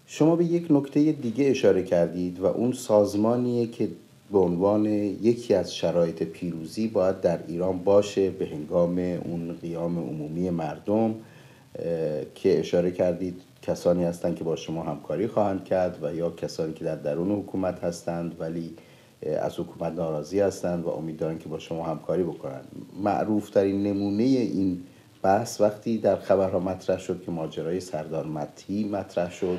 شما به یک نکته دیگه اشاره کردید و اون سازمانیه که به عنوان یکی از شرایط پیروزی باید در ایران باشه به هنگام اون قیام عمومی مردم، که اشاره کردید کسانی هستند که با شما همکاری خواهند کرد و یا کسانی که در درون حکومت هستند ولی از حکومت ناراضی هستند و امید دارند که با شما همکاری بکنند. معروف ترین نمونه این بحث وقتی در خبرها مطرح شد که ماجرای سردار مدحتی مطرح شد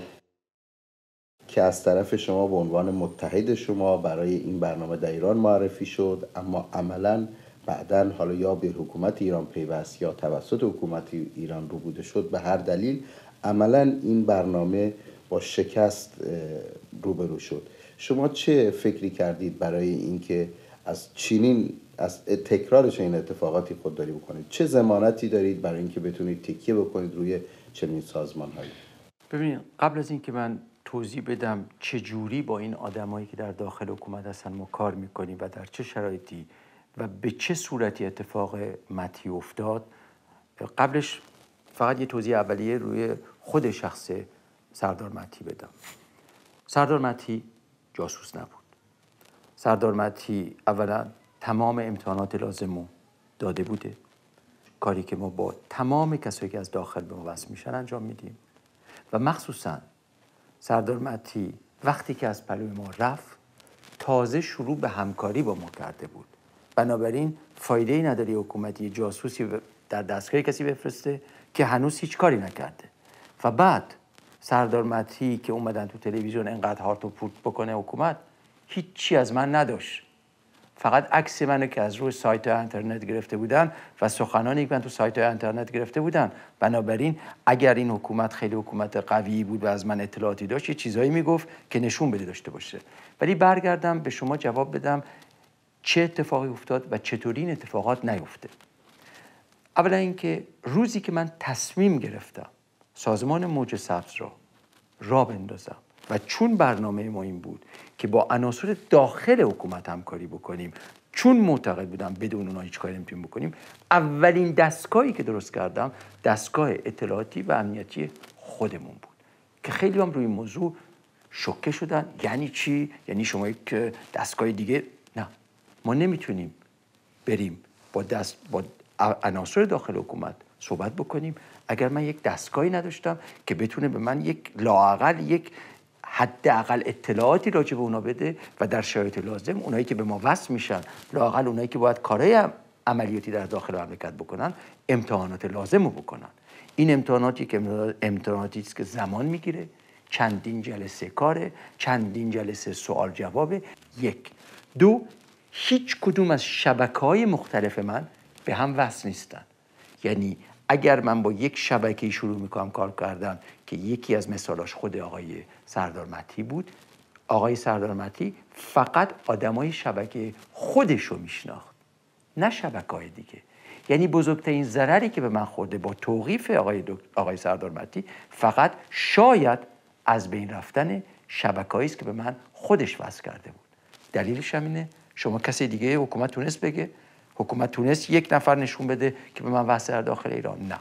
که از طرف شما به عنوان متحد شما برای این برنامه در ایران معرفی شد، اما عملاً بعداً حالا یا به حکومت ایران پیوست یا توسط حکومت ایران روبوده شد، به هر دلیل عملاً این برنامه با شکست روبرو شد. شما چه فکری کردید برای اینکه از تکرار چنین اتفاقاتی خودداری بکنید؟ چه ضمانتی دارید برای اینکه بتونید تکیه بکنید روی چنین سازمان‌هایی؟ ببینید، قبل از اینکه من توضیح بدم چه جوری با این آدمایی که در داخل حکومت هستن ما کار میکنیم و در چه شرایطی و به چه صورتی اتفاق مدحتی افتاد، قبلش فقط یه توضیح اولیه روی خود شخص سردار مدحتی بدم. سردار مدحتی جاسوس نبود. سردار مدحتی اولا تمام امتحانات لازم رو داده بوده. کاری که ما با تمام کسایی که از داخل به ما وصل میشن انجام میدیم و مخصوصا سردار مدحتی وقتی که از پلوی ما رفت تازه شروع به همکاری با ما کرده بود. بنابراین فایده‌ای نداره حکومتی جاسوسی در دستگاه کسی بفرسته که هنوز هیچ کاری نکرده. و بعد سردار مدحتی که اومدن تو تلویزیون انقدر هارت و پورت بکنه حکومت، هیچی از من نداشت. فقط عکس منو که از روی سایت اینترنت گرفته بودن و سخنانی که من تو سایت اینترنت گرفته بودن. بنابراین اگر این حکومت خیلی حکومت قوی بود و از من اطلاعاتی داشت، یه چیزایی میگفت که نشون بده داشته باشه. ولی برگردم به شما جواب بدم چه اتفاقی افتاد و چطوری این اتفاقات نیفته. اولا اینکه روزی که من تصمیم گرفتم سازمان موج سبز را بندازم و چون برنامه ما این بود که با عناصر داخل حکومت همکاری بکنیم، چون معتقد بودم بدون اونها هیچ کاری نمیتونیم بکنیم، اولین دستگاهی که درست کردم دستگاه اطلاعاتی و امنیتی خودمون بود که خیلی هم روی این موضوع شوکه شدن. یعنی چی؟ یعنی شما یک دستگاه دیگه؟ نه، ما نمیتونیم بریم با عناصر داخل حکومت صحبت بکنیم اگر من یک دستگاهی نداشتم که بتونه به من لااقل یک حداقل اطلاعاتی راجع به اونا بده و در شرایط لازم اونایی که به ما وصل میشن، لااقل اونایی که باید کارهای عملیاتی در داخل مملکت بکنن، امتحانات لازم رو بکنن. این امتحاناتی است که زمان میگیره، چندین جلسه کاره، چندین جلسه سوال جوابه. یک. دو، هیچ کدوم از شبکه‌های مختلف من به هم وصل نیستن. یعنی اگر من با یک شبکه‌ای شروع میکنم کار کردن که یکی از مثالاش خود آقای سردار مدحتی بود، آقای سردار مدحتی فقط آدمای شبکه خودش رو میشناخت، نه شبکه‌های دیگه. یعنی بزرگترین ضرری که به من خورده با توقیف آقای سردار مدحتی فقط شاید از بین رفتن شبکه‌ای است که به من خودش وصل کرده بود. دلیلش هم اینه، شما کسی دیگه حکومت تونست بگه؟ حکومت تونست یک نفر نشون بده که به من وصل در داخل ایران؟ نه.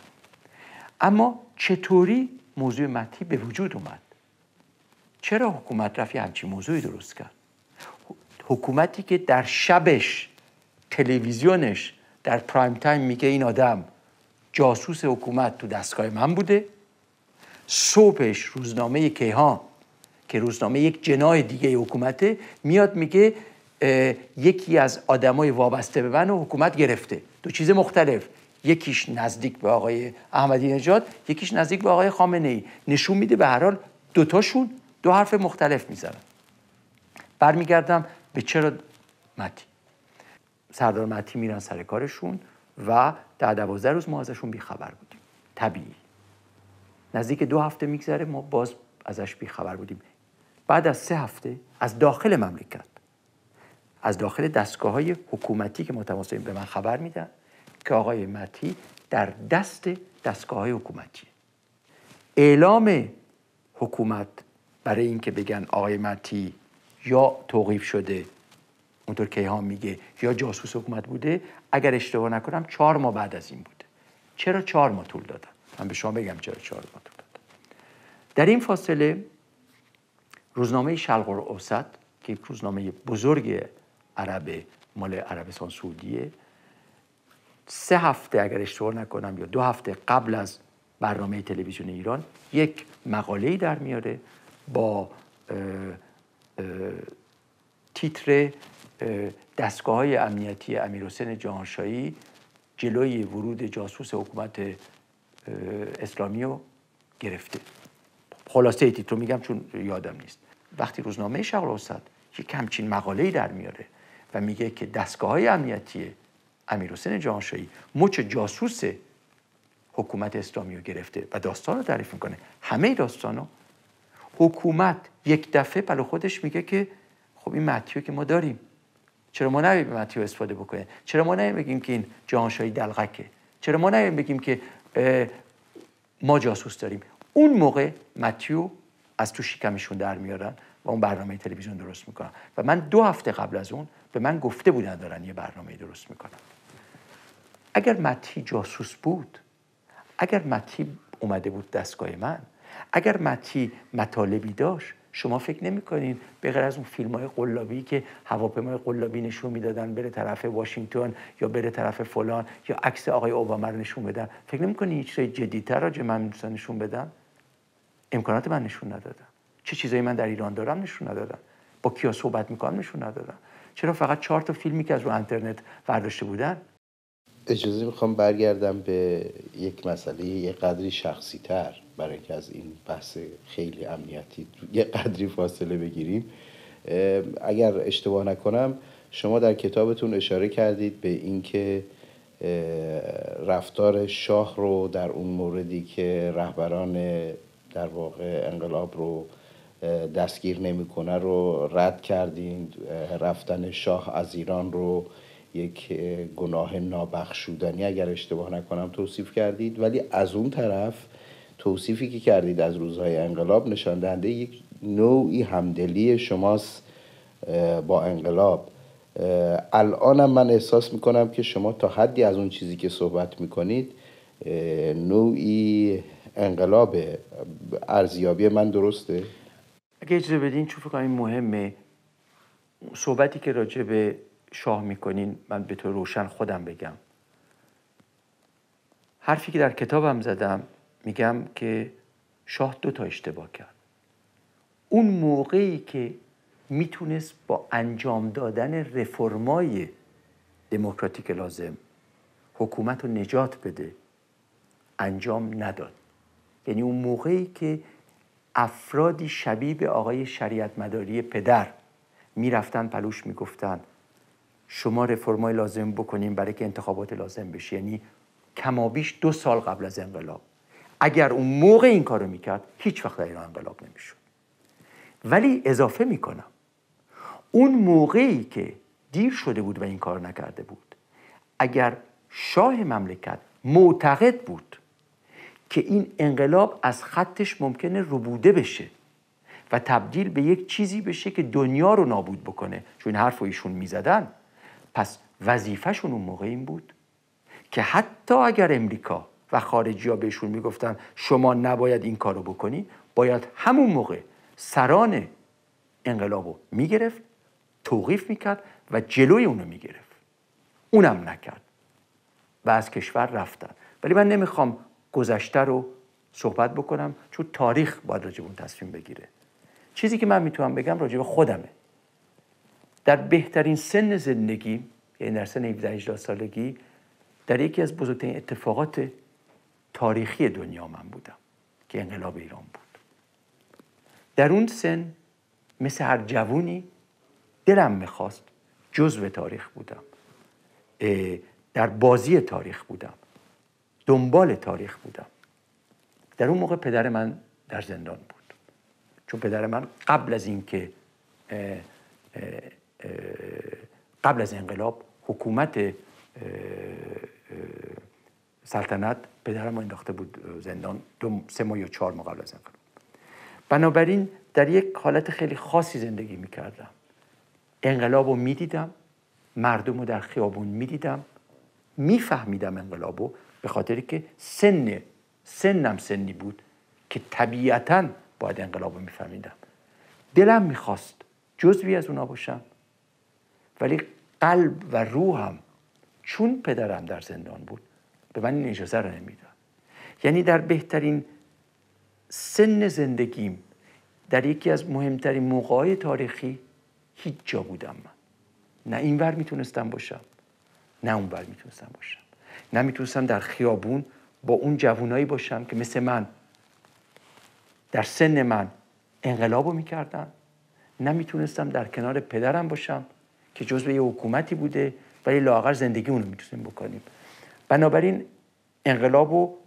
اما چطوری موضوع مدحتی به وجود اومد؟ چرا حکومت رفت همچین موضوعی درست کرد؟ حکومتی که در شبش تلویزیونش در پرایم تایم میگه این آدم جاسوس حکومت تو دستگاه من بوده، صبحش روزنامه کیهان که روزنامه یک جناح دیگه حکومته میاد میگه یکی از آدمای وابسته به من حکومت گرفته. دو چیز مختلف، یکیش نزدیک به آقای احمدی نژاد، یکیش نزدیک به آقای خامنه ای. نشون میده به هر حال دوتاشون دو حرف مختلف میزنن. برمیگردم به چرا مدحتی. سردار مدحتی میرن سر کارشون و در 12 روز ما ازشون بیخبر بودیم. طبیعی. نزدیک 2 هفته میگذره ما باز ازش بیخبر بودیم. بعد از 3 هفته از داخل مملکت، از داخل دستگاه‌های حکومتی که متماسک به من خبر میدن که آقای مدحتی در دست دستگاه‌های حکومتی. اعلام حکومت برای اینکه بگن آقای مدحتی یا توقیف شده، اونطور کیهان میگه، یا جاسوس حکومت بوده، اگر اشتباه نکنم 4 ماه بعد از این بوده. چرا 4 ماه طول دادن؟ من به شما بگم چرا 4 ماه طول دادن. در این فاصله روزنامه شرق الاوسط که یک روزنامه بزرگ عرب مال عربستان سعودیه، 3 هفته اگر اشتباه نکنم یا 2 هفته قبل از برنامه تلویزیون ایران یک مقاله‌ای در میاره با تیتر دستگاه‌های امنیتی امیرحسین جهانشاهی جلوی ورود جاسوس حکومت اسلامی رو گرفته. خلاصه تیتر رو میگم چون یادم نیست. وقتی روزنامه شرق الاوسط یک همچین مقاله‌ای در میاره و میگه که دستگاه‌های امنیتی امیرحسین جهانشاهی مچ جاسوس حکومت اسلامی رو گرفته و داستان رو تعریف میکنه، همه داستان رو، حکومت یک دفعه بلا خودش میگه که خب این متیو که ما داریم، چرا ما نبیم متیو استفاده بکنیم؟ چرا ما نبیم بگیم که این جهانشاهی دلغکه؟ چرا ما نبیم بگیم که ما جاسوس داریم؟ اون موقع متیو از تو شکمشون در میارن و اون برنامه تلویزیون درست میکنن و من 2 هفته قبل از اون به من گفته بودن دارن یه برنامه درست میکنن. اگر متی جاسوس بود، اگر متی اومده بود دستگاه من، اگر متی مطالبی داشت، شما فکر نمی‌کنین به غیر از اون فیلم‌های قلابی که هواپیمای قلابی نشون میدادن بره طرف واشنگتن یا بره طرف فلان یا عکس آقای اوباما رو نشون بدن، فکر نمی‌کنین هیچ چیز جدی‌تر راجع من می‌تونن نشون بدن؟ امکانات من نشون ندادن. چه چیزایی من در ایران دارم نشون ندادن. با کیا صحبت می‌کنم نشون ندادن. چرا فقط 4 تا فیلمی که از رو اینترنت برداشته بودن؟ اجازه میخوام برگردم به یک مسئله یه قدری شخصی تر برای اینکه از این بحث خیلی امنیتی یه قدری فاصله بگیریم. اگر اشتباه نکنم شما در کتابتون اشاره کردید به اینکه رفتار شاه رو در اون موردی که رهبران در واقع انقلاب رو دستگیر نمیکنه رو رد کردین، رفتن شاه از ایران رو یک گناه نابخشودنی اگر اشتباه نکنم توصیف کردید، ولی از اون طرف توصیفی که کردید از روزهای انقلاب نشان دهنده یک نوعی همدلی شماست با انقلاب. الانم من احساس میکنم که شما تا حدی از اون چیزی که صحبت میکنید نوعی انقلابه. ارزیابی من درسته؟ اگه اجازه بدین چون فکر کنم این مهمه، صحبتی که راجع به شاه میکنین من به طور روشن خودم بگم. حرفی که در کتابم زدم میگم که شاه 2 تا اشتباه کرد. اون موقعی که میتونست با انجام دادن رفرمای دموکراتیک لازم حکومت رو نجات بده انجام نداد. یعنی اون موقعی که افرادی شبیه به آقای شریعت مداری پدر میرفتن پلوش میگفتن شما رفرمای لازم بکنیم برای که انتخابات لازم بشه، یعنی کمابیش 2 سال قبل از انقلاب، اگر اون موقع این کارو میکرد هیچ وقت در ایران انقلاب نمیشد. ولی اضافه میکنم اون موقعی که دیر شده بود و این کار نکرده بود، اگر شاه مملکت معتقد بود که این انقلاب از خطش ممکنه ربوده بشه و تبدیل به یک چیزی بشه که دنیا رو نابود بکنه، چون این حرف رو ایشون میزدن، پس وظیفه‌شون اون موقع این بود که حتی اگر امریکا و خارجی‌ها بهشون میگفتن شما نباید این کارو بکنی، باید همون موقع سران انقلابو میگرفت، توقیف میکرد و جلوی اونو میگرفت. اونم نکرد و از کشور رفتن. ولی من نمیخوام گذشته رو صحبت بکنم چون تاریخ باید راجع به اون تصمیم بگیره. چیزی که من میتونم بگم راجع به خودمه. در بهترین سن زندگی، یعنی در سن 17-18 سالگی، در یکی از بزرگترین اتفاقات تاریخی دنیا من بودم که انقلاب ایران بود. در اون سن مثل هر جوونی دلم میخواست جزو تاریخ بودم، در بازی تاریخ بودم، دنبال تاریخ بودم. در اون موقع پدر من در زندان بود، چون پدر من قبل از انقلاب حکومت سلطنت پدرم رو انداخته بود زندان 3 ماه یا 4 ماه قبل از انقلاب. بنابراین در یک حالت خیلی خاصی زندگی میکردم. انقلاب رو میدیدم، مردم رو در خیابون میدیدم، میفهمیدم انقلاب رو، به خاطری که سنم سنی بود که طبیعتاً باید انقلاب رو میفهمیدم. دلم میخواست جزوی از اونا باشم، ولی قلب و روحم چون پدرم در زندان بود به من این اجازه رو نمیداد. یعنی در بهترین سن زندگیم، در یکی از مهمترین موقع‌های تاریخی، هیچ جا بودم من. نه این ور میتونستم باشم، نه اون ور میتونستم باشم. نه میتونستم در خیابون با اون جوانایی باشم که مثل من در سن من انقلابو میکردن. نه میتونستم در کنار پدرم باشم که جزو یه حکومتی بوده ولی لااقل زندگی اونو میتونیم بکنیم. بنابراین انقلابو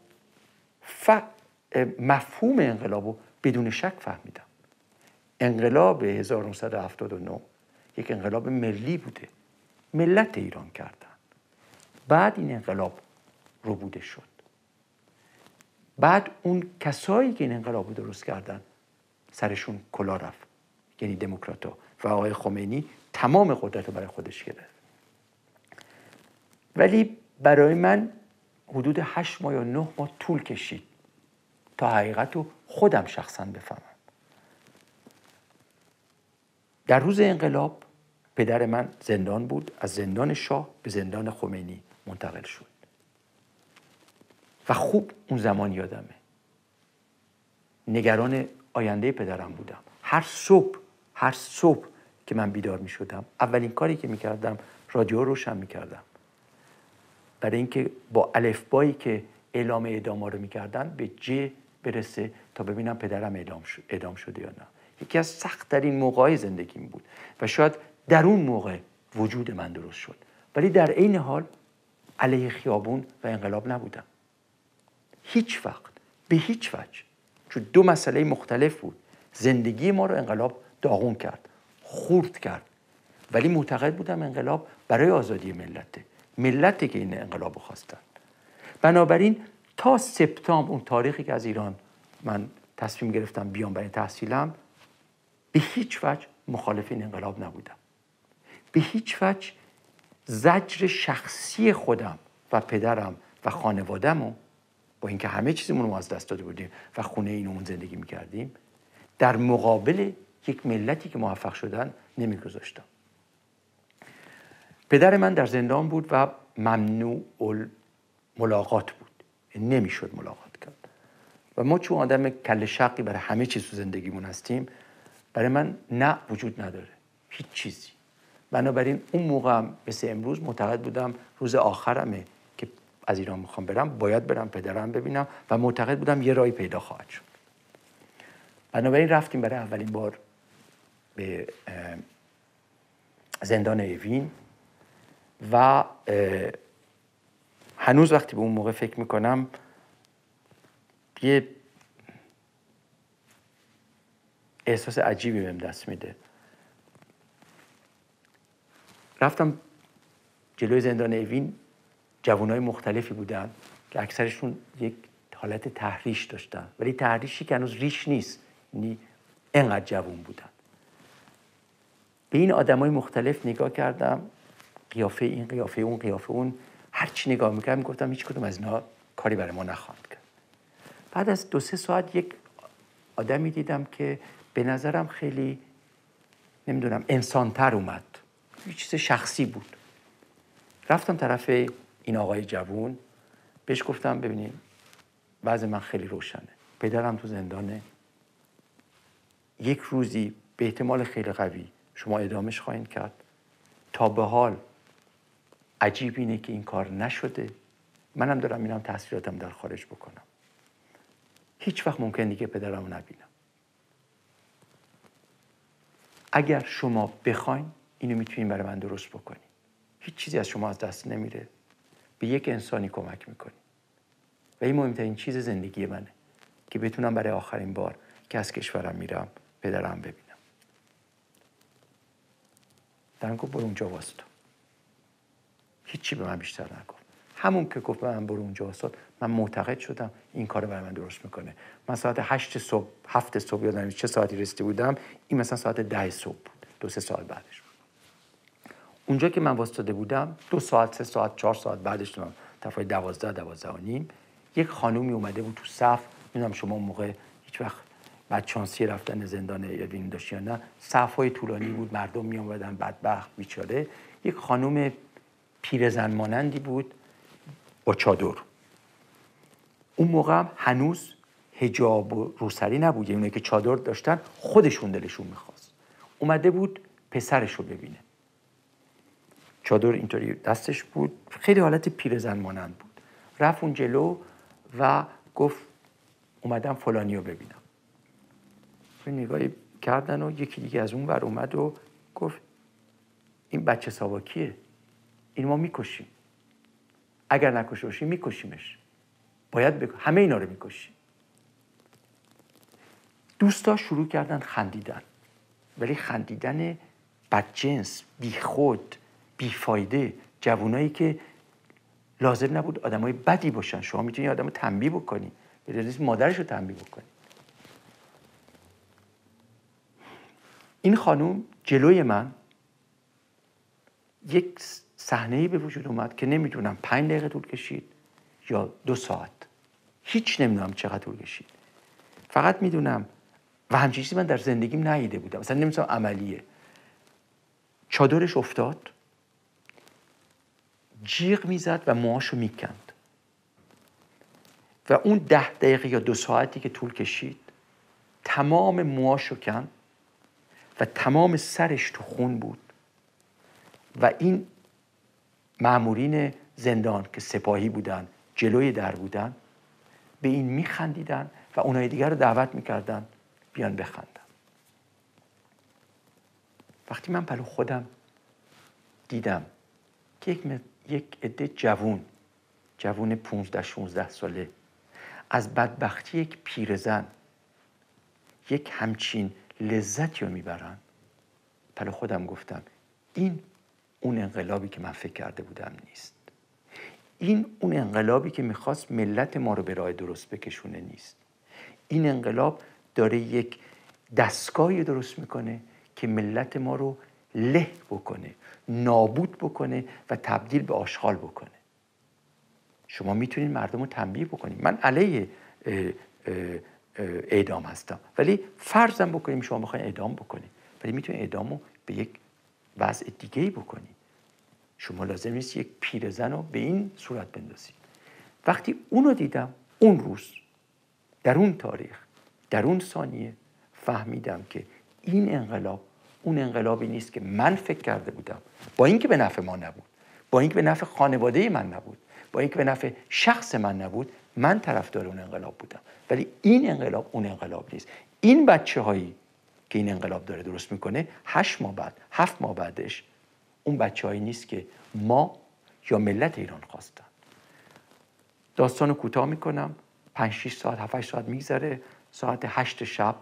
مفهوم انقلابو بدون شک فهمیدم. انقلاب 1979 یک انقلاب ملی بوده، ملت ایران کردن. بعد این انقلاب ربوده شد. بعد اون کسایی که این انقلاب رو درست کردن سرشون کلا رفت، یعنی دموکرات‌ها، و آقای خمینی تمام قدرت رو برای خودش گرفت. ولی برای من حدود 8 ماه یا 9 ماه طول کشید تا حقیقت رو خودم شخصا بفهمم. در روز انقلاب پدر من زندان بود، از زندان شاه به زندان خمینی منتقل شد و خوب اون زمان یادمه. نگران آینده پدرم بودم. هر صبح که من بیدار می شدم اولین کاری که می کردم رادیو روشن می کردم، برای اینکه با الفبایی که اعلام اعدام رو می کردن به ج برسه تا ببینم پدرم اعدام شده یا نه. یکی از سخت‌ترین موقع‌های زندگیم بود و شاید در اون موقع وجود من درست شد، ولی در عین حال علیه خیابون و انقلاب نبودم. هیچ وقت، به هیچ وجه. چون دو مسئله مختلف بود. زندگی ما رو انقلاب داغون کرد، خورد کرد، ولی معتقد بودم انقلاب برای آزادی ملته که این انقلاب رو خواستن. بنابراین تا سپتامبر، اون تاریخی که از ایران من تصمیم گرفتم بیام برای تحصیلم، به هیچ وجه مخالف این انقلاب نبودم. به هیچ وجه زجر شخصی خودم و پدرم و خانواده‌مو، با اینکه همه چیزمون رو از دست داده بودیم و خونه اینمون زندگی میکردیم، در مقابل یک ملتی که موفق شدن نمیگذاشتم. پدر من در زندان بود و ممنوع ملاقات بود، نمیشد ملاقات کرد و ما چون آدم کله شقی برای همه چیز تو زندگیمون هستیم، برای من نه وجود نداره هیچ چیزی. بنابراین اون موقع هم مثل امروز معتقد بودم روز آخرمه که از ایران میخوام برم، باید برم پدرم ببینم و معتقد بودم یه راهی پیدا خواهد شد. بنابراین رفتیم برای اولین بار به زندان اوین و هنوز وقتی به اون موقع فکر میکنم یه احساس عجیبی بهم دست میده. رفتم جلوی زندان اوین، جوانای مختلفی بودن که اکثرشون یک حالت تحریش داشتن، ولی تحریشی که هنوز ریش نیست، یعنی انقدر جوان بودن. به این آدمای مختلف نگاه کردم، قیافه این، قیافه اون، قیافه اون، هر چی نگاه میکردم گفتم هیچ کدوم از اینا کاری برای ما نخواهند کرد. بعد از 2-3 ساعت یک آدمی دیدم که به نظرم خیلی نمیدونم انسان‌تر اومد، یه چیز شخصی بود. رفتم طرف این آقای جوون، بهش گفتم ببینید وضع من خیلی روشنه، پدرم تو زندانه، یک روزی به احتمال خیلی قوی شما اعدامش خواهید کرد. تا به حال عجیب اینه که این کار نشده، منم دارم میرم تحصیلاتم در خارج بکنم، هیچ وقت ممکن دیگه پدرم رو نبینم. اگر شما بخواین اینو میتونین برای من درست بکنین، هیچ چیزی از شما از دست نمیره، به یک انسانی کمک میکنین و این مهمترین چیز زندگی منه که بتونم برای آخرین بار که از کشورم میرم پدرم ببینم. درم گفت برو اونجا واسطا. هیچی به من بیشتر نگفت. همون که گفت به من برو اونجا واسطا، من معتقد شدم این کارو برای من درست میکنه. من ساعت 8 صبح 7 صبح یادم نیست چه ساعتی رسیده بودم، این مثلا ساعت 10 صبح بود، 2-3 ساعت بعدش بود. اونجا که من واسطاده بودم 2 ساعت 3 ساعت 4 ساعت بعدش طرفای 12 و نیم یک خانومی اومده بود تو صف. میدونم شما اون موقع هیچ وقت بدشانسی رفتن زندان ادوین ایندوشیانا، صف‌های طولانی بود، مردم می اومدن بدبخت بیچاره. یک خانم پیرزن مانندی بود با چادر. اون موقع هنوز حجاب و روسری نبود، یعنی اونایی که چادر داشتن خودشون دلشون میخواست. اومده بود پسرش رو ببینه، چادر اینطوری دستش بود، خیلی حالت پیرزن مانند بود. رفت اون جلو و گفت اومدم فلانی رو ببینم. نگاهی کردن و یکی دیگه از اون ور اومد و گفت این بچه ساواکیه، این ما میکشیم، اگر نکشته باشیم میکشیمش، باید همه اینا رو میکشیم. دوستا شروع کردن خندیدن، ولی خندیدن بدجنس، بیخود، بیفایده. جوانایی که لازم نبود آدمای بدی باشن. شما میتونی آدمو تنبیه بکنی، بدونید مادرشو تنبیه بکنی. این خانوم جلوی من یک صحنه‌ای به وجود اومد که نمیدونم 5 دقیقه طول کشید یا 2 ساعت، هیچ نمیدونم چقدر طول کشید. فقط میدونم و همچین چیزی من در زندگیم ندیده بودم، مثلا نمیدونم عملیه. چادرش افتاد، جیغ میزد و موهاشو میکند و اون 10 دقیقه یا 2 ساعتی که طول کشید تمام موهاشو کند و تمام سرش تو خون بود و این مامورین زندان که سپاهی بودن جلوی در بودن به این میخندیدن و اونای دیگر رو دعوت میکردن بیان بخندن. وقتی من پلو خودم دیدم که یک عده جوون 15-16 ساله از بدبختی یک پیرزن یک همچین لذتی رو میبرن، پلو خودم گفتم این اون انقلابی که من فکر کرده بودم نیست. این اون انقلابی که میخواست ملت ما رو به راه درست بکشونه نیست. این انقلاب داره یک دستگاهی درست میکنه که ملت ما رو له بکنه، نابود بکنه و تبدیل به آشغال بکنه. شما میتونید مردم رو تنبیه بکنید. من علیه اعدام هستم، ولی فرضاً بکنیم شما بخواید اعدام بکنید، ولی میتونید اعدام رو به یک وضع دیگه‌ای بکنید. شما لازم نیست یک پیرزن رو به این صورت بندازید. وقتی اونو دیدم، اون روز، در اون تاریخ، در اون ثانیه فهمیدم که این انقلاب اون انقلابی نیست که من فکر کرده بودم، با اینکه به نفع ما نبود، با اینکه به نفع خانواده من نبود، با اینکه به نفع شخص من نبود. من طرفدار اون انقلاب بودم، ولی این انقلاب اون انقلاب نیست. این بچه‌هایی که این انقلاب داره درست میکنه 8 ماه بعد، 7 ماه بعدش اون بچه‌هایی نیست که ما یا ملت ایران خواستن. داستانو کوتاه میکنم. 5-6 ساعت 7-8 ساعت میگذره. ساعت 8 شب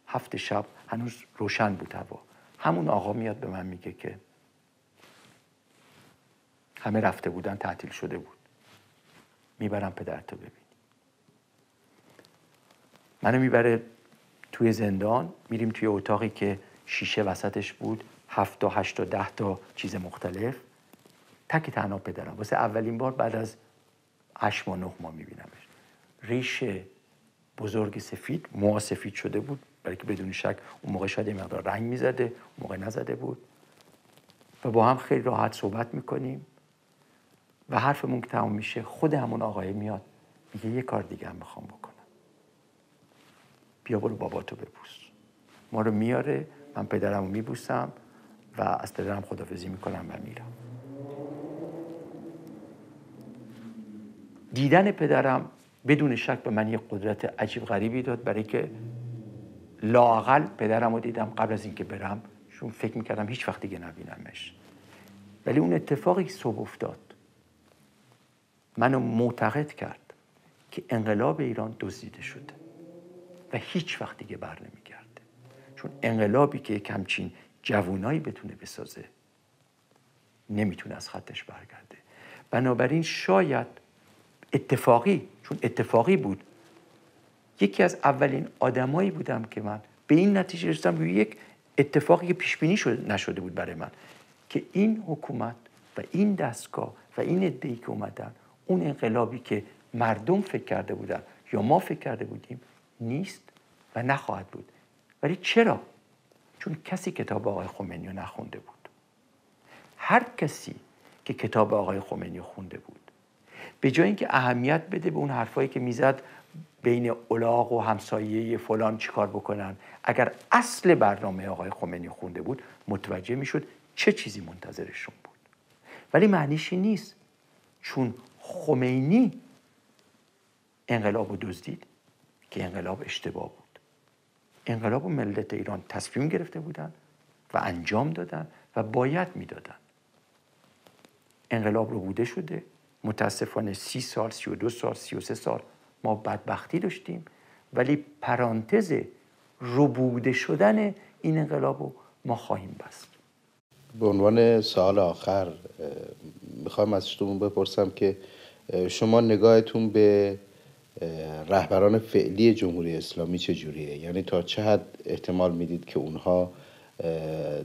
7 شب هنوز روشن بود هوا. همون آقا میاد به من میگه که همه رفته بودن، تعطیل شده بود، میبرم پدرتو ببینی. منو میبره توی زندان، میریم توی اتاقی که شیشه وسطش بود، 7 تا 8 تا 10 تا چیز مختلف. تک تنها پدرم واسه اولین بار بعد از 8 ماه 9 ماه میبینمش. ریش بزرگ سفید، موها سفید شده بود، برای که بدون شک اون موقع شاید یه مقدار رنگ میزده، اون موقع نزده بود. و با هم خیلی راحت صحبت میکنیم و حرفمون که تمام میشه خود همون آقای میاد میگه یه کار دیگه هم میخوام بکنم، بیا برو باباتو ببوس. ما رو میاره، من پدرمو میبوسم و از پدرم خداحافظی میکنم و میرم. دیدن پدرم بدون شک به من یه قدرت عجیب غریبی داد، برای که لااقل پدرم رو دیدم قبل از اینکه برم، چون فکر میکردم هیچ وقت دیگه نبینمش. ولی اون اتفاقی که صبح افتاد منو معتقد کرد که انقلاب ایران دزدیده شده و هیچ وقت دیگه بر نمیگرده. چون انقلابی که یک همچین جوونایی بتونه بسازه نمیتونه از خطش برگرده. بنابراین شاید اتفاقی، چون اتفاقی بود، یکی از اولین آدمایی بودم که من به این نتیجه رسیدم، روی یک اتفاقی که پیش بینی نشده بود برای من، که این حکومت و این دستگاه و این عده‌ای که اومدن اون انقلابی که مردم فکر کرده بودن یا ما فکر کرده بودیم نیست و نخواهد بود. ولی چرا؟ چون کسی کتاب آقای خمینی رو نخونده بود. هر کسی که کتاب آقای خمینی رو خونده بود، به جای اینکه اهمیت بده به اون حرفایی که میزد بین الاغ و همسایه فلان چیکار بکنن، اگر اصل برنامه آقای خمینی خونده بود متوجه میشد چه چیزی منتظرشون بود. ولی معنیش این نیست چون خمینی انقلاب رو دزدید که انقلاب اشتباه بود. انقلاب و ملت ایران تصمیم گرفته بودن و انجام دادن و باید میدادن. انقلاب رو بوده شده، متاسفانه 30 سال، 32 سال، 33 سال ما بدبختی داشتیم، ولی پرانتز ربوده شدن این انقلاب رو ما خواهیم بست. به عنوان سوال آخر میخوام از شما بپرسم که شما نگاهتون به رهبران فعلی جمهوری اسلامی چجوریه؟ یعنی تا چه حد احتمال میدید که اونها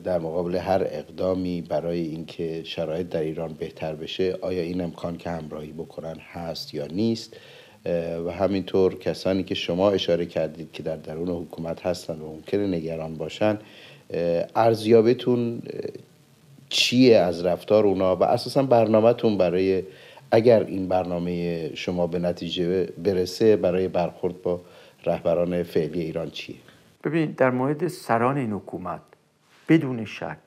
در مقابل هر اقدامی برای اینکه شرایط در ایران بهتر بشه، آیا این امکان که همراهی بکنن هست یا نیست؟ و همینطور کسانی که شما اشاره کردید که در درون حکومت هستن و ممکنه نگران باشن، ارزیابیتون چیه از رفتار اونا و اساسا برنامه‌تون برای اگر این برنامه شما به نتیجه برسه برای برخورد با رهبران فعلی ایران چیه؟ ببینید، در مورد سران این حکومت بدون شک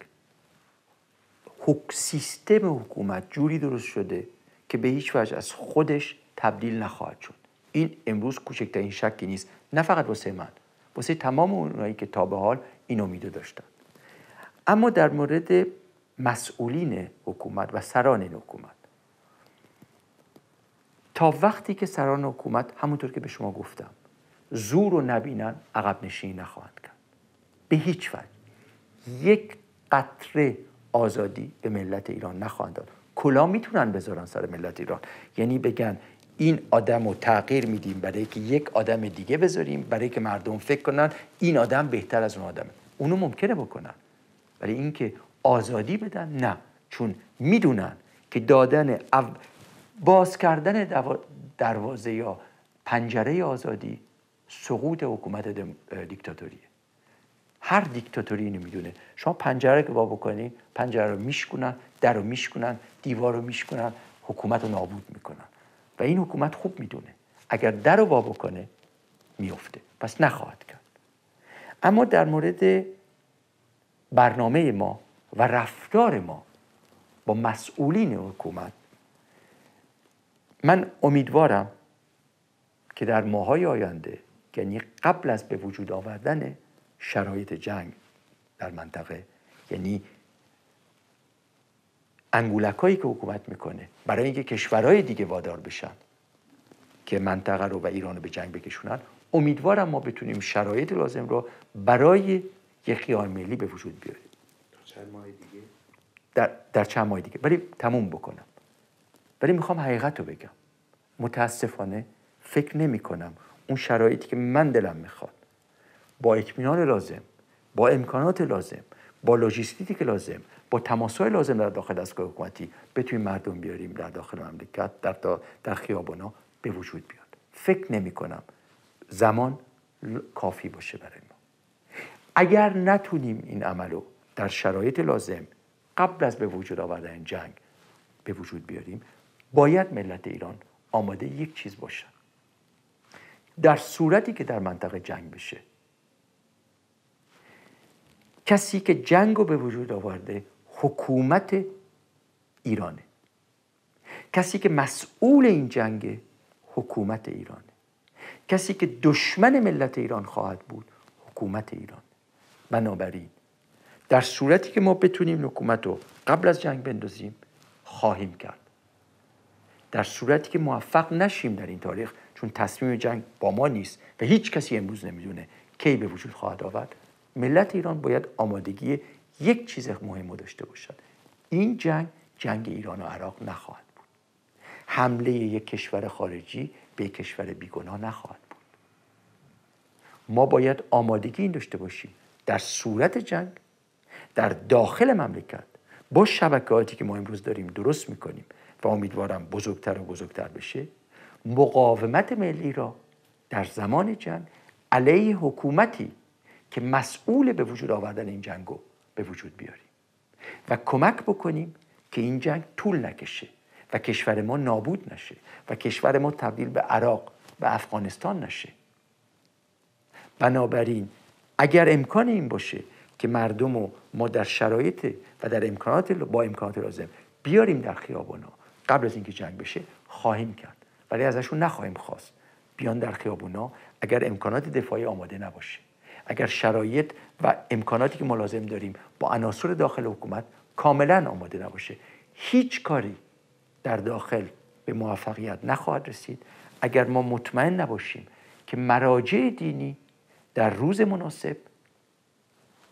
سیستم حکومت جوری درست شده که به هیچ وجه از خودش تبدیل نخواهد شد. این امروز کوچکترین شکی نیست، نه فقط واسه من، واسه تمام اونایی که تا به حال این امیدو داشتن. اما در مورد مسئولین حکومت و سران این حکومت، تا وقتی که سران حکومت همونطور که به شما گفتم زور رو نبینن، عقب نشینی نخواهند کرد. به هیچ وجه یک قطره آزادی به ملت ایران نخواهند داد. کلاه میتونن بذارن سر ملت ایران، یعنی بگن این آدم رو تغییر میدیم برای که یک آدم دیگه بذاریم، برای که مردم فکر کنن این آدم بهتر از اون آدمه. اونو ممکنه بکنن، ولی این که آزادی بدن نه، چون میدونن که دادن باز کردن دروازه یا پنجره آزادی سقوط حکومت دیکتاتوریه. هر دیکتاتوری اینو میدونه. شما پنجره که وا بکنی، پنجره رو میشکنن، در رو میشکنن، دیوار رو میشکنن، حکومت رو نابود میکنن. و این حکومت خوب میدونه اگر در رو وا بکنه میفته، پس نخواهد کرد. اما در مورد برنامه ما و رفتار ما با مسئولین حکومت، من امیدوارم که در ماهای آینده، یعنی قبل از به وجود آوردن شرایط جنگ در منطقه، یعنی انگولکایی که حکومت میکنه برای اینکه کشورهای دیگه وادار بشن که منطقه رو و ایران رو به جنگ بکشونن، امیدوارم ما بتونیم شرایط لازم رو برای یک قیام ملی به وجود بیاریم. در چند ماه دیگه. ولی تموم بکنم. ولی میخوام حقیقت رو بگم. متاسفانه فکر نمی کنم اون شرایطی که من دلم میخواد با اطمینان لازم، با امکانات لازم، با لوجستیک لازم، با تماس‌های لازم در داخل دستگاه حکومتی بتونیم مردم بیاریم در داخل مملکت، در خیابانا به وجود بیاد. فکر نمی کنم زمان کافی باشه برای ما. اگر نتونیم این عملو در شرایط لازم قبل از به وجود آوردن جنگ به وجود بیاریم، باید ملت ایران آماده یک چیز باشن. در صورتی که در منطقه جنگ بشه، کسی که جنگ رو به وجود آورده حکومت ایرانه. کسی که مسئول این جنگ حکومت ایرانه. کسی که دشمن ملت ایران خواهد بود حکومت ایران. بنابراین در صورتی که ما بتونیم حکومت رو قبل از جنگ بندازیم خواهیم کرد. در صورتی که موفق نشیم در این تاریخ، چون تصمیم جنگ با ما نیست و هیچ کسی امروز نمیدونه کی به وجود خواهد آورد، ملت ایران باید آمادگی یک چیز مهم داشته باشد. این جنگ ایران و عراق نخواهد بود. حمله یک کشور خارجی به یک کشور بیگناه نخواهد بود. ما باید آمادگی این داشته باشیم در صورت جنگ در داخل مملکت با شبکه‌هایی که ما امروز داریم درست میکنیم و امیدوارم بزرگتر و بزرگتر بشه، مقاومت ملی را در زمان جنگ علیه حکومتی که مسئول به وجود آوردن این جنگو به وجود بیاریم و کمک بکنیم که این جنگ طول نکشه و کشور ما نابود نشه و کشور ما تبدیل به عراق و افغانستان نشه. بنابراین اگر امکان این باشه که مردم رو ما در شرایط و در با امکانات لازم بیاریم در خیابونا قبل از اینکه جنگ بشه، خواهیم کرد، ولی ازشون نخواهیم خواست بیان در خیابونا اگر امکانات دفاعی آماده نباشه، اگر شرایط و امکاناتی که ما لازم داریم با عناصر داخل حکومت کاملا آماده نباشه. هیچ کاری در داخل به موفقیت نخواهد رسید اگر ما مطمئن نباشیم که مراجع دینی در روز مناسب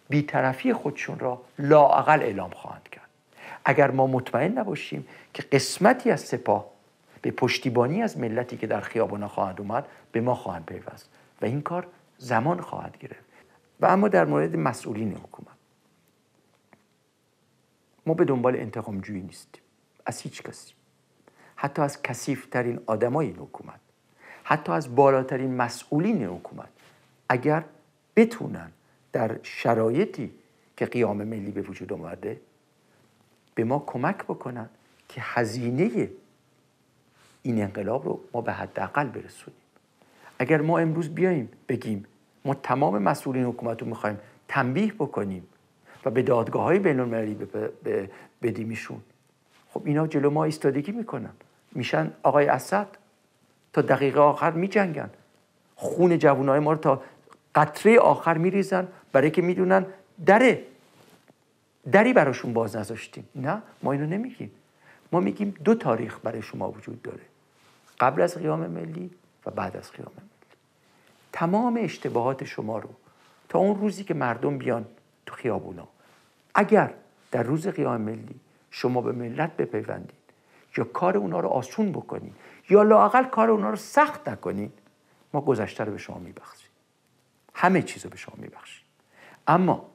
بی‌طرفی خودشون را لااقل اعلام خواهند کرد. اگر ما مطمئن نباشیم که قسمتی از سپاه به پشتیبانی از ملتی که در خیابانا خواهند اومد به ما خواهند پیوست و این کار زمان خواهد گرفت. و اما در مورد مسئولین حکومت، ما به دنبال انتقام جویی نیستیم از هیچ کسی، حتی از کثیف‌ترین آدمای این حکومت، حتی از بالاترین مسئولین حکومت. اگر بتونن در شرایطی که قیام ملی به وجود آمده به ما کمک بکنن که هزینه این انقلاب رو ما به حداقل برسونیم. اگر ما امروز بیاییم بگیم ما تمام مسئولین حکومت رو میخوایم تنبیه بکنیم و به دادگاه‌های بین‌المللی بدیمشون، خب اینا جلو ما ایستادگی میکنن، میشن آقای اسد، تا دقیقه آخر میجنگن، خون جوانای ما رو تا قطره آخر میریزن برای که میدونن دری براشون باز نذاشتیم. نه، ما اینو نمیگیم. ما میگیم 2 تاریخ برای شما وجود داره، قبل از قیام ملی و بعد از قیام ملی. تمام اشتباهات شما رو تا اون روزی که مردم بیان تو خیابونا، اگر در روز قیام ملی شما به ملت بپیوندید یا کار اونا رو آسون بکنید یا لااقل کار اونا رو سخت نکنید، ما گذشته رو به شما میبخشیم، همه چیز رو به شما میبخشیم. اما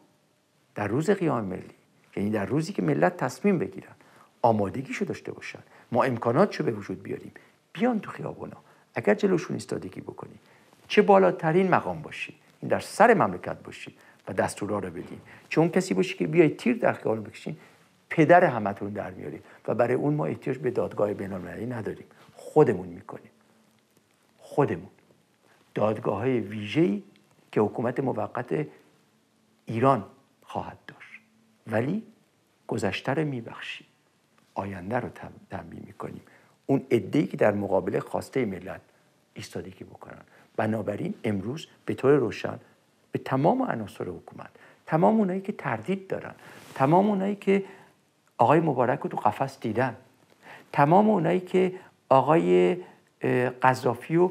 در روز قیام ملی، یعنی در روزی که ملت تصمیم بگیرن، آمادگیشو داشته باشن، ما امکاناتشو به وجود بیاریم، بیان تو خیابونا، اگر جلوشون ایستادگی بکنی، چه بالاترین مقام باشی، این در سر مملکت باشی و دستورا رو بدین، چه اون کسی باشی که بیای تیر در خیابون بکشین، پدر همتون در میارید و برای اون ما احتیاج به دادگاه بین‌المللی نداریم، خودمون میکنیم. خودمون دادگاه‌های ویژه‌ای که حکومت موقت ایران خواهد داشت، ولی گذشته رو میبخشیم، آینده رو تنبیه میکنیم، اون عده‌ای که در مقابل خواسته ملت ایستادگی بکنن. بنابراین امروز به طور روشن به تمام عناصر حکومت، تمام اونایی که تردید دارن، تمام اونایی که آقای مبارک رو تو قفس دیدن، تمام اونایی که آقای قذافی و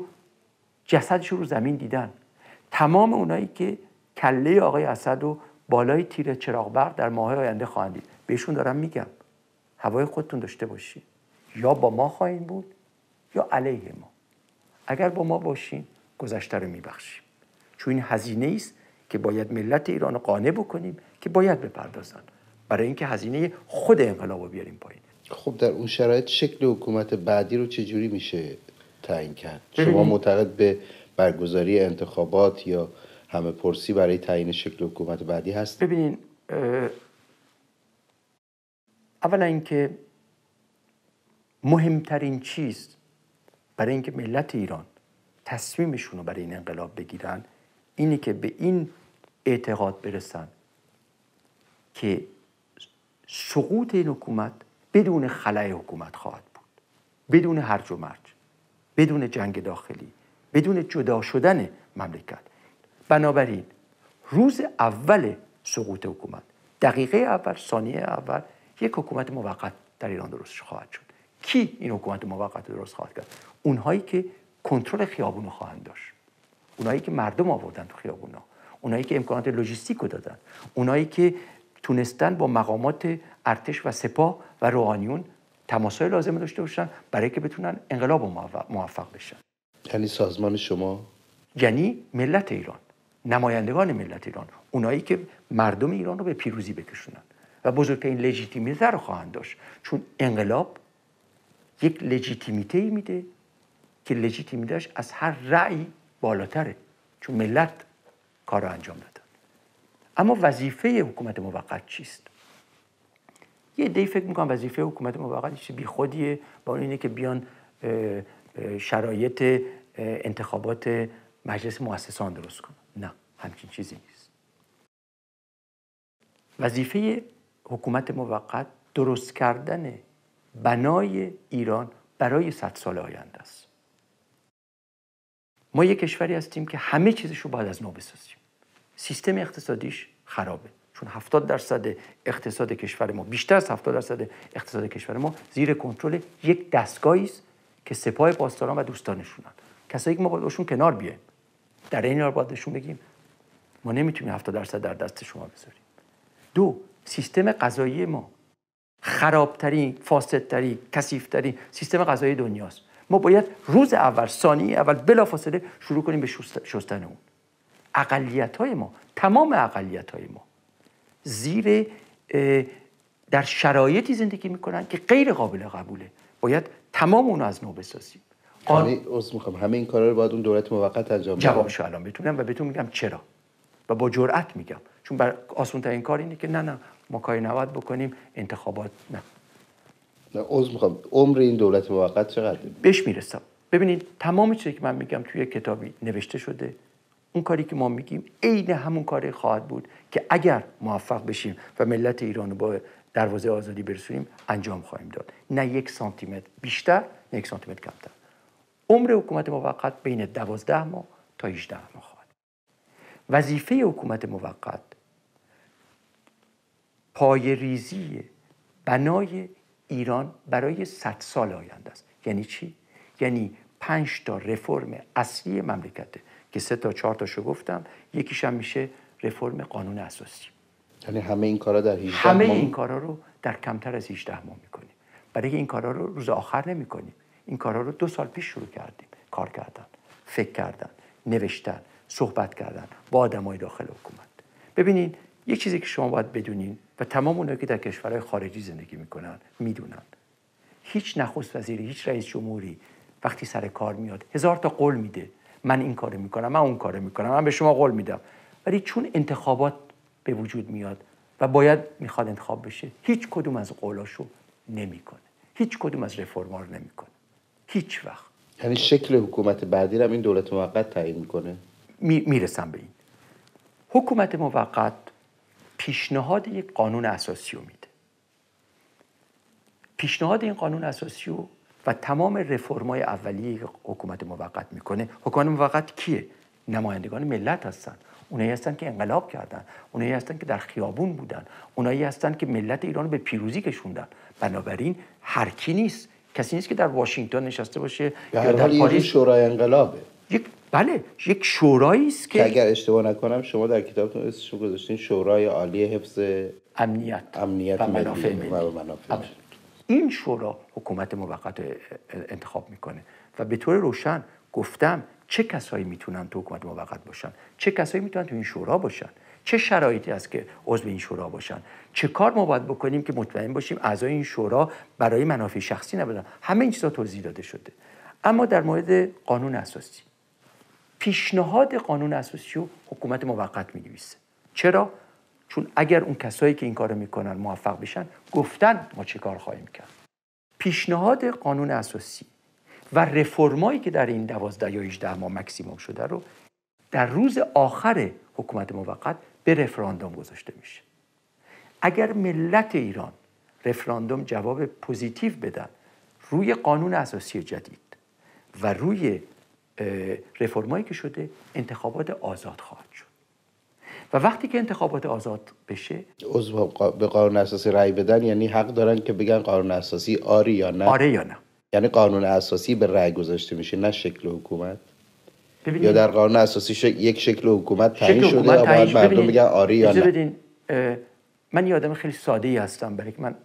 جسدش رو زمین دیدن، تمام اونایی که کله آقای اسد رو بالای تیر چراغ برق در ماه‌های آینده خواهند دید، بهشون دارم میگم هوای خودتون داشته باشین، یا با ما خواهید بود یا علیه ما. اگر با ما باشین گذشته رو میبخشیم، چون این هزینه است که باید ملت ایران رو قانع بکنیم که باید بپردازن برای اینکه هزینه خود انقلاب رو بیاریم پایین. خب در اون شرایط شکل حکومت بعدی رو چجوری میشه تعیین کرد؟ شما معتقد به برگزاری انتخابات یا همه پرسی برای تعیین شکل حکومت بعدی هست؟ ببینین، اولا اینکه مهمترین چیز برای اینکه ملت ایران تصمیمشون رو برای این انقلاب بگیرن اینه که به این اعتقاد برسن که سقوط این حکومت بدون خلأ حکومت خواهد بود، بدون هرج و مرج، بدون جنگ داخلی، بدون جدا شدن مملکت. بنابراین روز اول سقوط حکومت، دقیقه اول، ثانیه اول، یک حکومت موقت در ایران درست خواهد شد. کی این حکومت موقت درست خواهد کرد؟ اونهایی که کنترل خیابونو خواهند داشت، اونایی که مردم آوردن تو خیابونا، اونایی که امکانات لوجستیک رو دادن، اونایی که تونستن با مقامات ارتش و سپاه و روحانیون تماسای لازم داشته باشن برای که بتونن انقلاب موفق بشن. یعنی سازمان شما؟ یعنی ملت ایران، نمایندگان ملت ایران، اونایی که مردم ایران رو به پیروزی بکشونن و بزرگترین لژیتیمیته رو خواهند داشت، چون انقلاب یک لژیتیمیته میده که لژیتیمیتهش از هر رأی بالاتره. چون ملت کار رو انجام دادن. اما وظیفه حکومت موقت چیست؟ یه عده‌ای فکر میکنن وظیفه حکومت موقت چیز بیخودیه، با اون اینه که بیان شرایط انتخابات مجلس مؤسسان درست کنن. نه، همچین چیزی نیست. وظیفه حکومت موقت درست کردن بنای ایران برای 100 سال آینده است. ما یک کشوری هستیم که همه چیزش رو باید از نو بسازیم. سیستم اقتصادیش خرابه، چون 70% اقتصاد کشور ما، بیشتر از 70% اقتصاد کشور ما زیر کنترل یک دستگاهی است که سپاه پاسداران و دوستانشونن. کسایی که ما باید باشون کنار بیایم. در این حال باید نشون بگیم ما نمیتونیم 70% در دست شما بذاریم. دو، سیستم قضایی ما خرابترین، فاسدترین، کثیف‌ترین سیستم قضایی دنیاست. ما باید روز اول، ثانیه اول بلافاصله شروع کنیم به شستن اون. اقلیت‌های ما، تمام اقلیت‌های ما زیر در شرایطی زندگی میکنن که غیر قابل قبوله. باید تمام اون از نو بسازیم. یعنی میخوام همه این کارا رو باید اون دولت موقت انجام بده. جوابشو الان بتونم و بهتون میگم چرا. و با جرئت میگم، چون بر آسان‌ترین کار اینه که نه ما کاری نباید بکنیم، انتخابات نه. میخوام عمر این دولت موقت چقدره؟ بهش میرسم. ببینید تمام چیزی که من میگم توی کتابی نوشته شده. اون کاری که ما میگیم عین همون کاری خواهد بود که اگر موفق بشیم و ملت ایران رو با دروازه آزادی برسونیم انجام خواهیم داد. نه 1 سانتیمتر بیشتر، نه 1 سانتیمتر کمتر. عمر حکومت موقت بین 12 ماه تا 18 ماه خواهد. وظیفه حکومت موقت پایه‌ریزی بنای ایران برای 100 سال آینده است. یعنی چی؟ یعنی 5 تا رفرم اصلی مملکته که 3 تا 4 تاشو گفتم، یکیش هم میشه رفرم قانون اساسی. یعنی همه این کارا در 18 همه این کارا رو در کمتر از 18 ماه میکنیم. برای این کارا رو روز آخر نمیکنیم. این کارا رو 2 سال پیش شروع کردیم. کار کردن، فکر کردن، نوشتن، صحبت کردن با آدمای داخل حکومت. ببینید یه چیزی که شما باید بدونین و تمام اونایی که در کشورهای خارجی زندگی میکنن میدونن، هیچ نخست وزیری، هیچ رئیس جمهوری وقتی سر کار میاد 1000 تا قول میده، من این کارو میکنم، من اون کارو میکنم، من به شما قول میدم، ولی چون انتخابات به وجود میاد و باید میخواد انتخاب بشه، هیچ کدوم از قولاشو نمیکنه، هیچ کدوم از رفرما رو نمیکنه، هیچ وقت. یعنی شکل حکومت بعدی رو این دولت موقت تعیین میکنه. میرسم به این. حکومت موقت پیشنهاد یک قانون اساسی رو میده. پیشنهاد این قانون اساسی رو و تمام رفرمای اولیه که حکومت موقت میکنه. حکومت موقت کیه؟ نمایندگان ملت هستن. اونایی هستن که انقلاب کردن، اونایی هستن که در خیابون بودن، اونایی هستن که ملت ایران رو به پیروزی کشوندن. بنابراین هر کی نیست، کسی نیست که در واشنگتن نشسته باشه یا در پاریس. شورای انقلابه. یک شورایی است که اگر اشتباه نکنم شما در کتابتون اسمش رو گذاشتین شورای عالی حفظ امنیت و منافع ملی. این شورا حکومت موقت انتخاب میکنه و به طور روشن گفتم چه کسایی میتونن تو حکومت موقت باشن، چه کسایی میتونن تو این شورا باشن، چه شرایطی هست که عضو این شورا باشن، چه کار ما باید بکنیم که مطمئن باشیم اعضای این شورا برای منافع شخصی نباشن. همه این چیزا توضیح داده شده. اما در مورد قانون اساسی، پیشنهاد قانون اساسی رو حکومت موقت می‌نویسه. چرا؟ چون اگر اون کسایی که این کارو میکنن موفق بشن، گفتن ما چه کار خواهیم کرد. پیشنهاد قانون اساسی و رفرمایی که در این 12 یا 18 ماه مکسیموم شده رو در روز آخر حکومت موقت به رفراندوم گذاشته میشه. اگر ملت ایران رفراندوم جواب پوزیتیو بدن روی قانون اساسی جدید و روی رفرمایی که شده، انتخابات آزاد خواهد شد. و وقتی که انتخابات آزاد بشه، عضو به قانون اساسی رأی بدن یعنی حق دارن که بگن قانون اساسی آری یا نه. آره یا نه. یعنی قانون اساسی به رأی گذاشته میشه، نه شکل حکومت. یا در قانون اساسی یک شکل حکومت تعیین شده یا باید مردم بگن آری یا نه. من یه آدم خیلی ساده‌ای هستم، برای که من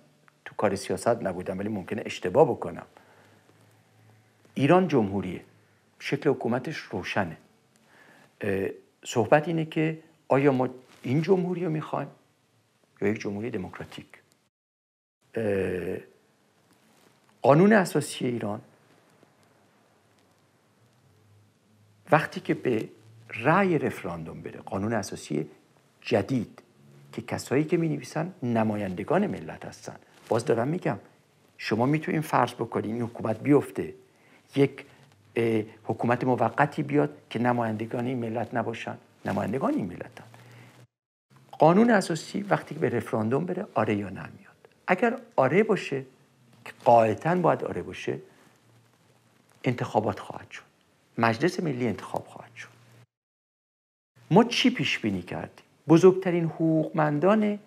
تو کار سیاست نبودم ولی ممکنه اشتباه بکنم. ایران جمهوریه، شکل حکومتش روشنه. صحبت اینه که آیا ما این جمهوری رو میخوایم یا یک جمهوری دموکراتیک. قانون اساسی ایران وقتی که به رأی رفراندوم بره، قانون اساسی جدید که کسایی که می‌نویسن نمایندگان ملت هستن. باز دارم میگم شما میتونین فرض بکنین این حکومت بیفته، یک حکومت موقتی بیاد که نمایندگان این ملت نباشن، نمایندگان این ملتن. قانون اساسی وقتی که به رفراندوم بره آره یا نه میاد. اگر آره باشه که قاعدتاً باید آره باشه، انتخابات خواهد شد، مجلس ملی انتخاب خواهد شد. ما چی پیش بینی کردیم؟ بزرگترین حقوقمندان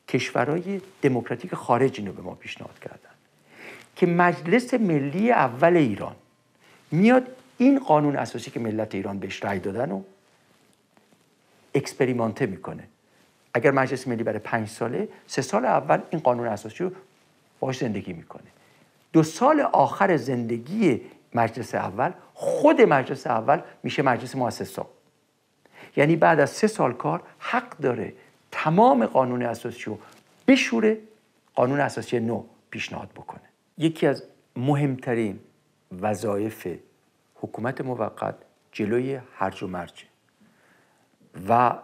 کشورهای دموکراتیک خارج اینو به ما پیشنهاد کردن که مجلس ملی اول ایران میاد این قانون اساسی که ملت ایران بهش رأی دادن رو اکسپریمانته میکنه. اگر مجلس ملی برای 5 ساله، 3 سال اول این قانون اساسی رو باهاش زندگی میکنه. 2 سال آخر زندگی مجلس اول، خود مجلس اول میشه مجلس مؤسسا. یعنی بعد از 3 سال کار حق داره تمام قانون اساسی رو بشوره، قانون اساسی نو پیشنهاد بکنه. یکی از مهمترین وظایف حکومت موقت جلوی هرج و مرج و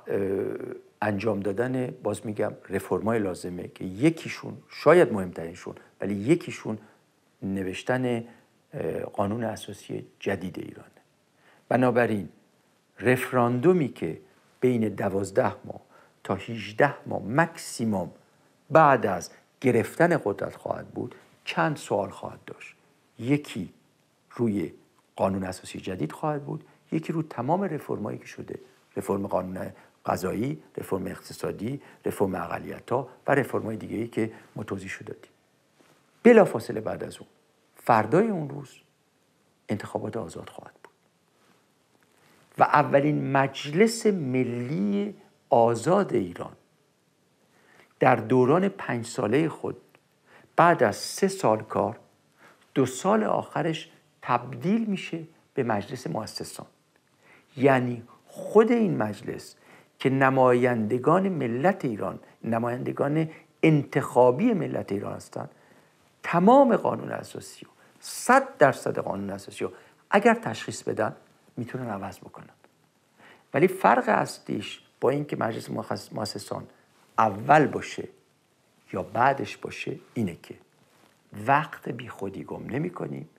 انجام دادن، باز میگم، رفرمای لازمه که یکیشون، شاید مهمترینشون، ولی یکیشون نوشتن قانون اساسی جدید ایرانه. بنابراین رفراندومی که بین 12 ماه تا 18 ماه مکسیموم بعد از گرفتن قدرت خواهد بود، چند سوال خواهد داشت. یکی روی قانون اساسی جدید خواهد بود، یکی روی تمام رفرمایی که شده، رفرم قانون قضایی، رفرم اقتصادی، رفرم اقلیت‌ها و رفرم‌های دیگه‌ای که ما توضیح دادیم. بلافاصله بعد از اون، فردای اون روز انتخابات آزاد خواهد بود و اولین مجلس ملی آزاد ایران در دوران 5 ساله خود بعد از 3 سال کار 2 سال آخرش تبدیل میشه به مجلس مؤسسان. یعنی خود این مجلس که نمایندگان ملت ایران، نمایندگان انتخابی ملت ایران هستند، تمام قانون اساسی و 100% قانون اساسی رو اگر تشخیص بدن میتونن عوض بکنن. ولی فرق اصلیش با این که مجلس مؤسسان اول باشه یا بعدش باشه اینه که وقت بی خودی گم نمی کنیم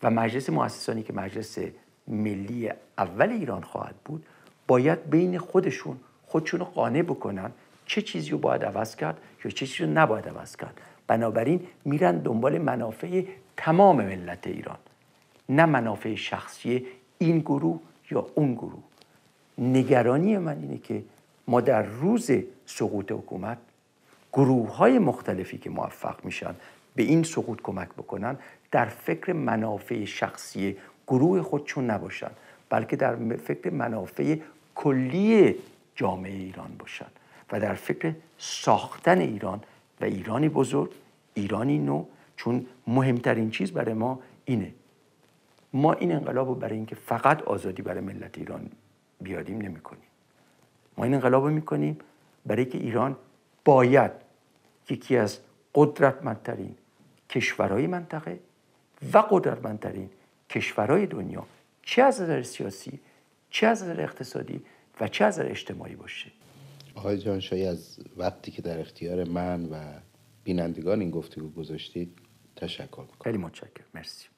و مجلس مؤسسانی که مجلس ملی اول ایران خواهد بود باید بین خودشون رو قانع بکنن چه چیزی رو باید عوض کرد یا چه چیزی رو نباید عوض کرد. بنابراین میرن دنبال منافع تمام ملت ایران، نه منافع شخصی این گروه یا اون گروه. نگرانی من اینه که ما در روز سقوط حکومت گروه‌های مختلفی که موفق میشن به این سقوط کمک بکنن در فکر منافع شخصی گروه خودشون نباشن، بلکه در فکر منافع کلی جامعه ایران باشن و در فکر ساختن ایران و ایرانی بزرگ، ایرانی نو. چون مهمترین چیز برای ما اینه، ما این انقلاب رو برای اینکه فقط آزادی برای ملت ایران بیاریم نمی کنیم. ما این انقلاب رو می کنیم برای که ایران باید یکی از قدرتمندترین کشورهای منطقه و قدرتمندترین کشورهای دنیا، چه از نظر سیاسی، چه از نظر اقتصادی و چه از نظر اجتماعی باشه. آقای جانشاهی، از وقتی که در اختیار من و بینندگان این گفتگو گذاشتید تشکر می‌کنم. خیلی متشکرم. مرسی.